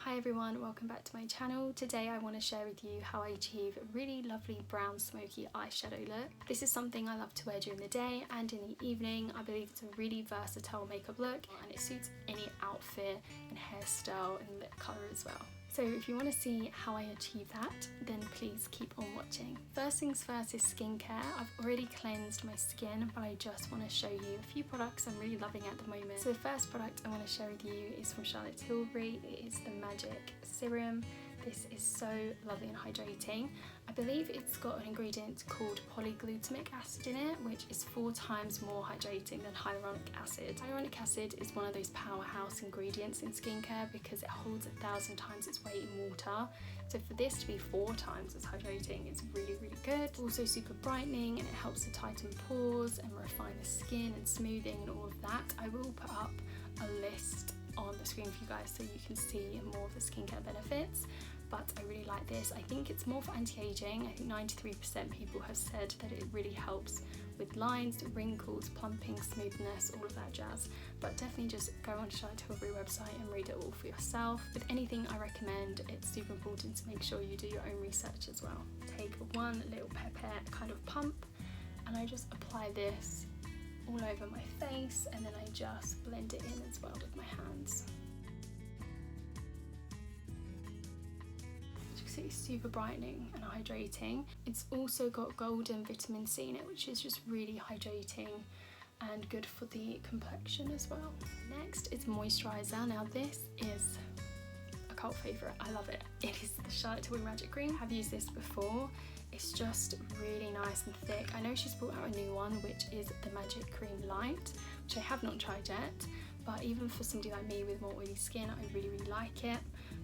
Hi everyone, welcome back to my channel. Today I want to share with you how I achieve a really lovely brown smoky eyeshadow look. This is something I love to wear during the day and in the evening. I believe it's a really versatile makeup look and it suits any outfit and hairstyle and lip colour as well. So if you want to see how I achieve that, then please keep on watching. First things first is skincare. I've already cleansed my skin, but I just want to show you a few products I'm really loving at the moment. So the first product I want to share with you is from Charlotte Tilbury. It is the Magic Serum. This is so lovely and hydrating. I believe it's got an ingredient called polyglutamic acid in it, which is 4 times more hydrating than hyaluronic acid. Hyaluronic acid is one of those powerhouse ingredients in skincare because it holds 1,000 times its weight in water. So for this to be 4 times as hydrating, it's really, really good. Also super brightening, and it helps to tighten pores and refine the skin and smoothing and all of that. I will put up a list on the screen for you guys so you can see more of the skincare benefits, but I really like this. I think it's more for anti-aging. I think 93% people have said that it really helps with lines, wrinkles, plumping, smoothness, all of that jazz, but definitely just go on Charlotte Tilbury website and read it all for yourself. With anything I recommend, it's super important to make sure you do your own research as well. Take one little pipette kind of pump and I just apply this all over my face, and then I just blend it in as well with my hands. As you can see, it's super brightening and hydrating. It's also got golden vitamin C in it, which is just really hydrating and good for the complexion as well. Next is moisturizer. Now this is a cult favourite, I love it. It is the Charlotte Tilbury Magic Cream. I've used this before. It's just really nice and thick. I know she's brought out a new one, which is the Magic Cream Light, which I have not tried yet, but even for somebody like me with more oily skin, I really, really like it.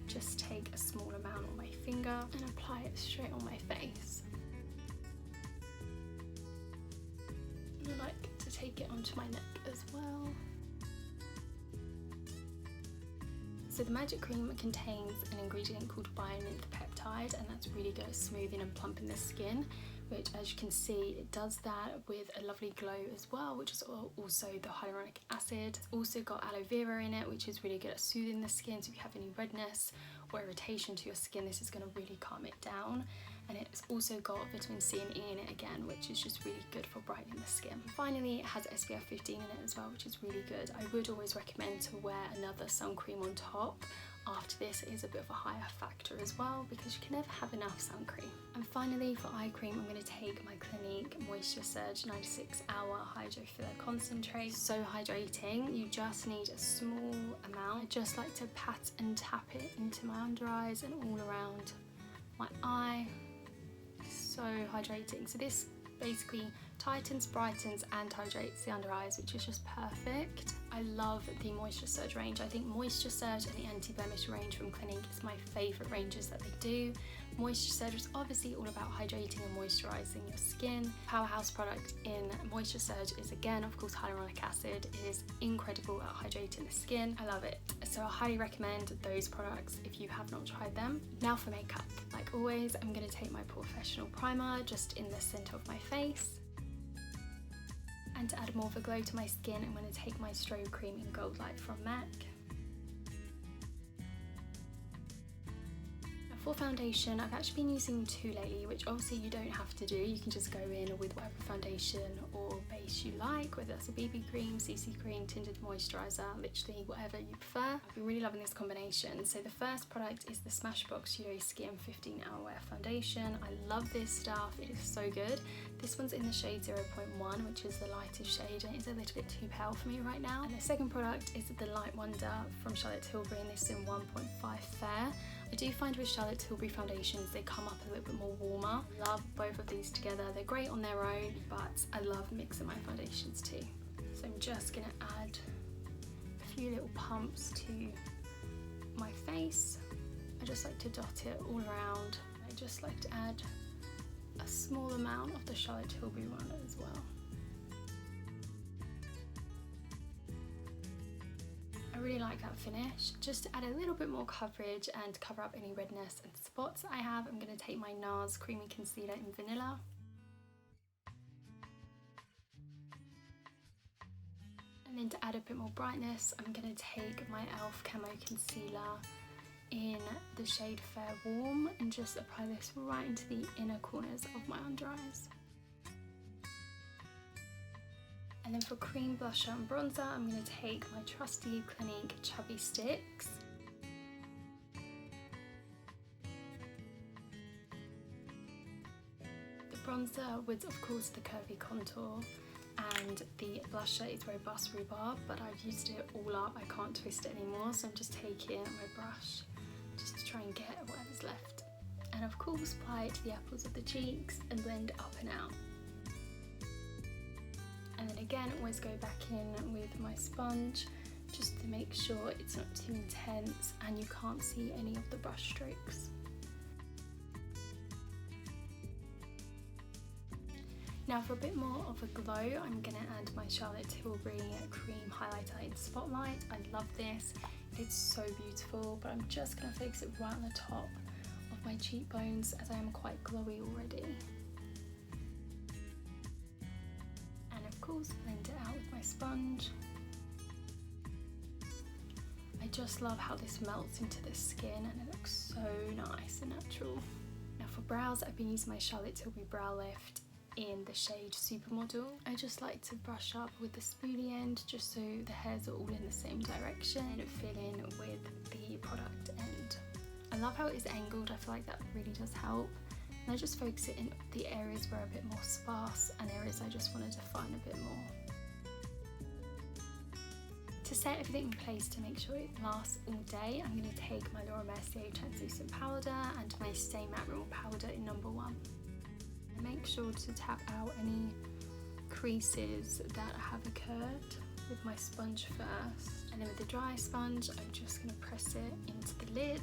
Just take a small amount on my finger and apply it straight on my face. And I like to take it onto my neck as well. So the Magic Cream contains an ingredient called peptide, and that's really good at smoothing and plumping the skin, which, as you can see, it does that with a lovely glow as well, which is also the hyaluronic acid. It's also got aloe vera in it, which is really good at soothing the skin. So if you have any redness or irritation to your skin, this is going to really calm it down. And it's also got vitamin C and E in it again, which is just really good for brightening the skin. Finally, it has SPF 15 in it as well, which is really good. I would always recommend to wear another sun cream on top after this. It is a bit of a higher factor as well because you can never have enough sun cream. And finally, for eye cream, I'm going to take my Clinique Moisture Surge 96 Hour Hydro Filler Concentrate. So hydrating. You just need a small amount. I just like to pat and tap it into my under eyes and all around my eye. So hydrating. So this basically tightens, brightens and hydrates the under eyes, which is just perfect. I love the Moisture Surge range. I think Moisture Surge and the Anti-Blemish range from Clinique is my favourite ranges that they do. Moisture Surge is obviously all about hydrating and moisturising your skin. Powerhouse product in Moisture Surge is again, of course, hyaluronic acid. It is incredible at hydrating the skin. I love it. So I highly recommend those products if you have not tried them. Now for makeup. Like always, I'm going to take my professional primer just in the centre of my face. And to add more of a glow to my skin, I'm going to take my Strobe Cream in Gold Light from MAC. For foundation, I've actually been using 2 lately, which obviously you don't have to do. You can just go in with whatever foundation or base you like, whether that's a BB cream, CC cream, tinted moisturiser, literally whatever you prefer. I've been really loving this combination. So the first product is the Smashbox Studio Skin 15 Hour Wear Foundation. I love this stuff. It is so good. This one's in the shade 0.1, which is the lightest shade, and it's a little bit too pale for me right now. And the second product is the Light Wonder from Charlotte Tilbury, and this is in 1.5 Fair. I do find with Charlotte Tilbury foundations, they come up a little bit more warmer. I love both of these together. They're great on their own, but I love mixing my foundations too. So I'm just gonna add a few little pumps to my face. I just like to dot it all around. I just like to add a small amount of the Charlotte Tilbury one as well. I really like that finish. Just to add a little bit more coverage and cover up any redness and spots that I have, I'm going to take my NARS Creamy Concealer in Vanilla. And then to add a bit more brightness, I'm going to take my e.l.f. Camo Concealer in the shade Fair Warm and just apply this right into the inner corners of my under eyes. And then for cream blusher and bronzer, I'm going to take my trusty Clinique Chubby Sticks. The bronzer was of course the Curvy Contour, and the blusher is Robust Rhubarb, but I've used it all up, I can't twist it anymore, so I'm just taking my brush just to try and get whatever's left. And of course apply it to the apples of the cheeks and blend up and out. And then again, always go back in with my sponge just to make sure it's not too intense and you can't see any of the brush strokes. Now for a bit more of a glow, I'm going to add my Charlotte Tilbury Cream Highlighter in Spotlight. I love this, it's so beautiful, but I'm just going to focus it right on the top of my cheekbones as I am quite glowy already. And of course blend it out with my sponge. I just love how this melts into the skin and it looks so nice and natural. Now for brows, I've been using my Charlotte Tilbury Brow Lift in the shade Supermodel. I just like to brush up with the spoolie end just so the hairs are all in the same direction and fill in with the product end. I love how it is angled, I feel like that really does help. And I just focus it in the areas where are a bit more sparse and areas I just want to define a bit more. To set everything in place to make sure it lasts all day, I'm going to take my Laura Mercier translucent powder and my Stay Matte Removal powder in number 1. Make sure to tap out any creases that have occurred with my sponge first, and then with the dry sponge I'm just going to press it into the lid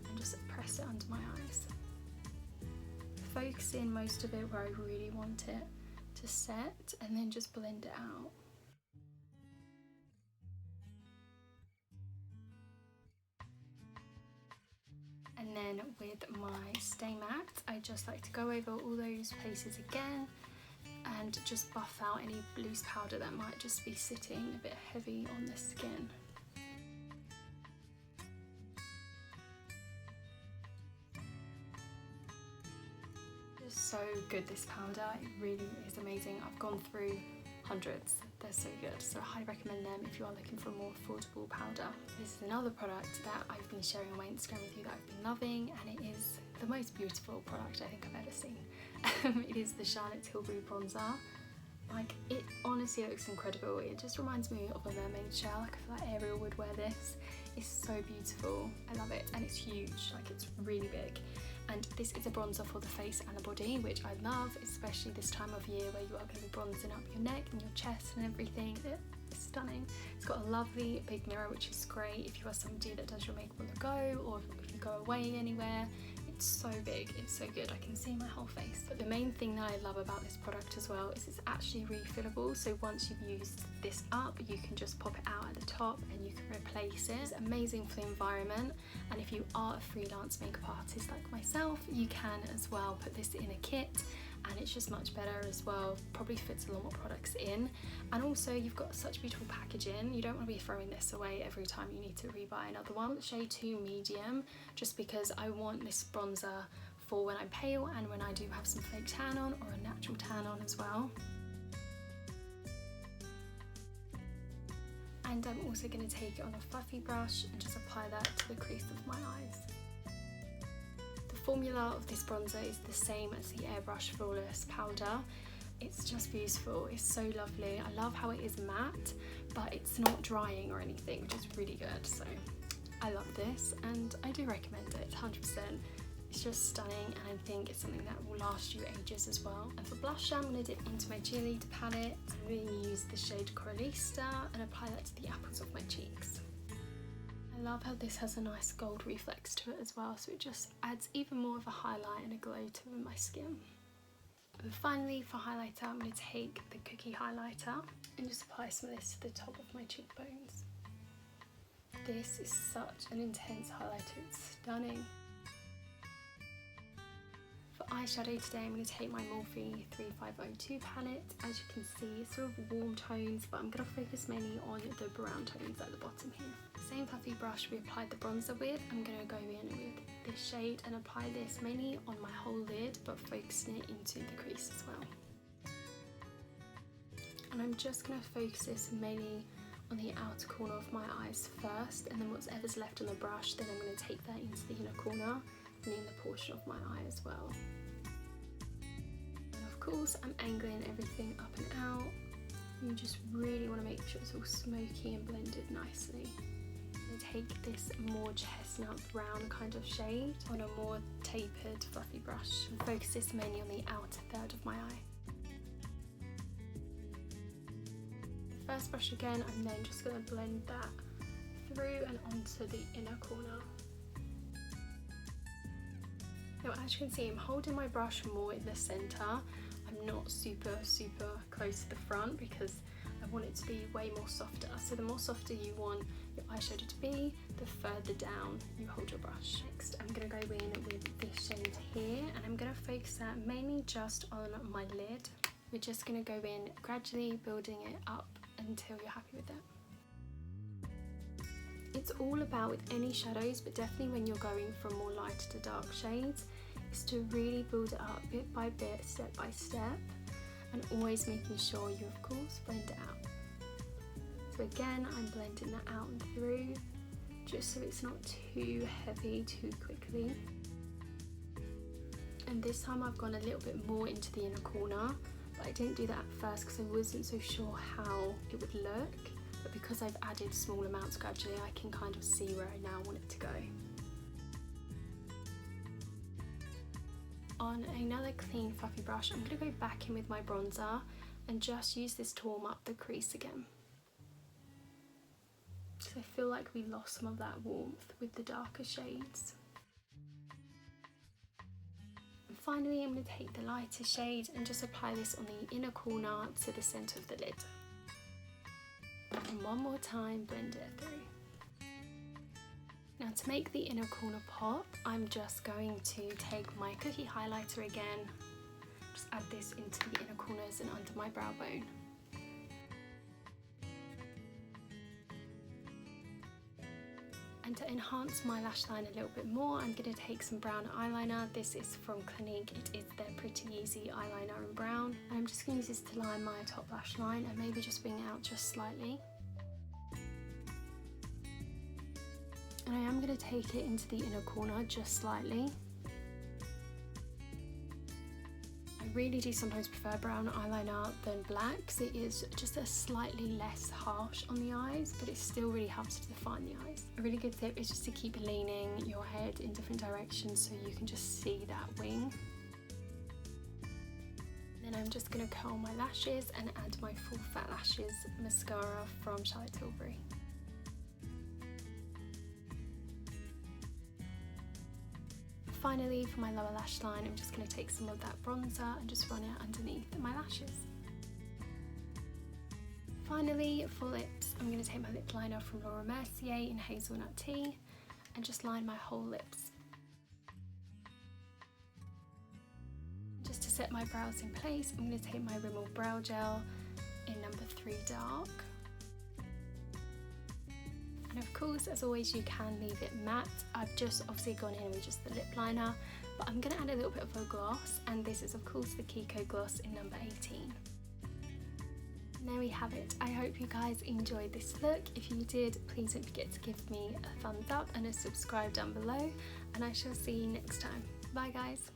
and just press it under my eyes, focusing most of it where I really want it to set, and then just blend it out. And then with my Stay Matte, I just like to go over all those places again and just buff out any loose powder that might just be sitting a bit heavy on the skin. Just so good, this powder, it really is amazing. I've gone through hundreds, they're so good, so I highly recommend them if you are looking for a more affordable powder. This is another product that I've been sharing on my Instagram with you that I've been loving, and it is the most beautiful product I think I've ever seen. It is the Charlotte Tilbury bronzer. Like, it honestly looks incredible. It just reminds me of a mermaid shell. Like, I feel like Ariel would wear this. It's so beautiful, I love it, and it's huge, like it's really big. And this is a bronzer for the face and the body, which I love, especially this time of year where you are going to be bronzing up your neck and your chest and everything. It's stunning. It's got a lovely big mirror, which is great if you are somebody that does your makeup on the go, or if you go away anywhere. It's so big, it's so good, I can see my whole face. But the main thing that I love about this product as well is it's actually refillable, so once you've used this up, you can just pop it out at the top and you can replace it. It's amazing for the environment, and if you are a freelance makeup artist like myself, you can as well put this in a kit, and it's just much better as well, probably fits a lot more products in. And also you've got such beautiful packaging, you don't want to be throwing this away every time you need to rebuy another one. Shade 2 medium, just because I want this bronzer for when I'm pale and when I do have some fake tan on or a natural tan on as well. And I'm also going to take it on a fluffy brush and just apply that to the crease of my eyes. The formula of this bronzer is the same as the Airbrush Flawless powder. It's just beautiful, it's so lovely. I love how it is matte, but it's not drying or anything, which is really good. So I love this and I do recommend it 100%. It's just stunning, and I think it's something that will last you ages as well. And for blush, I'm going to dip into my Cheerleader palette. I'm going to use the shade Coralista and apply that to the apples of my cheeks. I love how this has a nice gold reflex to it as well, so it just adds even more of a highlight and a glow to my skin. And finally, for highlighter, I'm going to take the Cookie highlighter and just apply some of this to the top of my cheekbones. This is such an intense highlighter, it's stunning. For eyeshadow today, I'm going to take my Morphe 3502 palette. As you can see, it's sort of warm tones, but I'm going to focus mainly on the brown tones at the bottom here. Same fluffy brush we applied the bronzer with, I'm going to go in with this shade and apply this mainly on my whole lid, but focusing it into the crease as well. And I'm just going to focus this mainly on the outer corner of my eyes first, and then whatever's left on the brush, then I'm going to take that into the inner corner and in the portion of my eye as well. And of course I'm angling everything up and out. You just really want to make sure it's all smoky and blended nicely. I'm going to take this more chestnut brown kind of shade on a more tapered fluffy brush and focus this mainly on the outer third of my eye. First brush again, I'm then just going to blend that through and onto the inner corner. Now as you can see, I'm holding my brush more in the centre. I'm not super close to the front because I want it to be way more softer. So the more softer you want your eyeshadow to be, the further down you hold your brush. Next I'm going to go in with this shade here, and I'm going to focus that mainly just on my lid. We're just going to go in gradually, building it up until you're happy with it. It's all about, with any shadows, but definitely when you're going from more light to dark shades, is to really build it up bit by bit, step by step, and always making sure you of course blend it out. So again, I'm blending that out and through, just so it's not too heavy too quickly. And this time I've gone a little bit more into the inner corner, but I didn't do that at first because I wasn't so sure how it would look, but because I've added small amounts gradually, I can kind of see where I now want it to go. On another clean fluffy brush, I'm going to go back in with my bronzer and just use this to warm up the crease again. So I feel like we lost some of that warmth with the darker shades. And finally, I'm going to take the lighter shade and just apply this on the inner corner to the centre of the lid. And one more time, blend it through. Now to make the inner corner pop, I'm just going to take my cookie highlighter again, just add this into the inner corners and under my brow bone. And to enhance my lash line a little bit more, I'm going to take some brown eyeliner. This is from Clinique. It is their Pretty Easy eyeliner in brown. And I'm just going to use this to line my top lash line and maybe just bring it out just slightly. And I am going to take it into the inner corner just slightly. I really do sometimes prefer brown eyeliner than black because it is just a slightly less harsh on the eyes, but it still really helps to define the eyes. A really good tip is just to keep leaning your head in different directions so you can just see that wing. Then I'm just going to curl my lashes and add my Full Fat Lashes mascara from Charlotte Tilbury. Finally, for my lower lash line, I'm just going to take some of that bronzer and just run it underneath my lashes. Finally, for lips, I'm going to take my lip liner from Laura Mercier in Hazelnut Tea and just line my whole lips. Just to set my brows in place, I'm going to take my Rimmel Brow Gel in number 3 Dark. And of course, as always, you can leave it matte. I've just obviously gone in with just the lip liner, but I'm going to add a little bit of a gloss, and this is of course the Kiko gloss in number 18. And there we have it. I hope you guys enjoyed this look. If you did, please don't forget to give me a thumbs up and a subscribe down below, and I shall see you next time. Bye guys.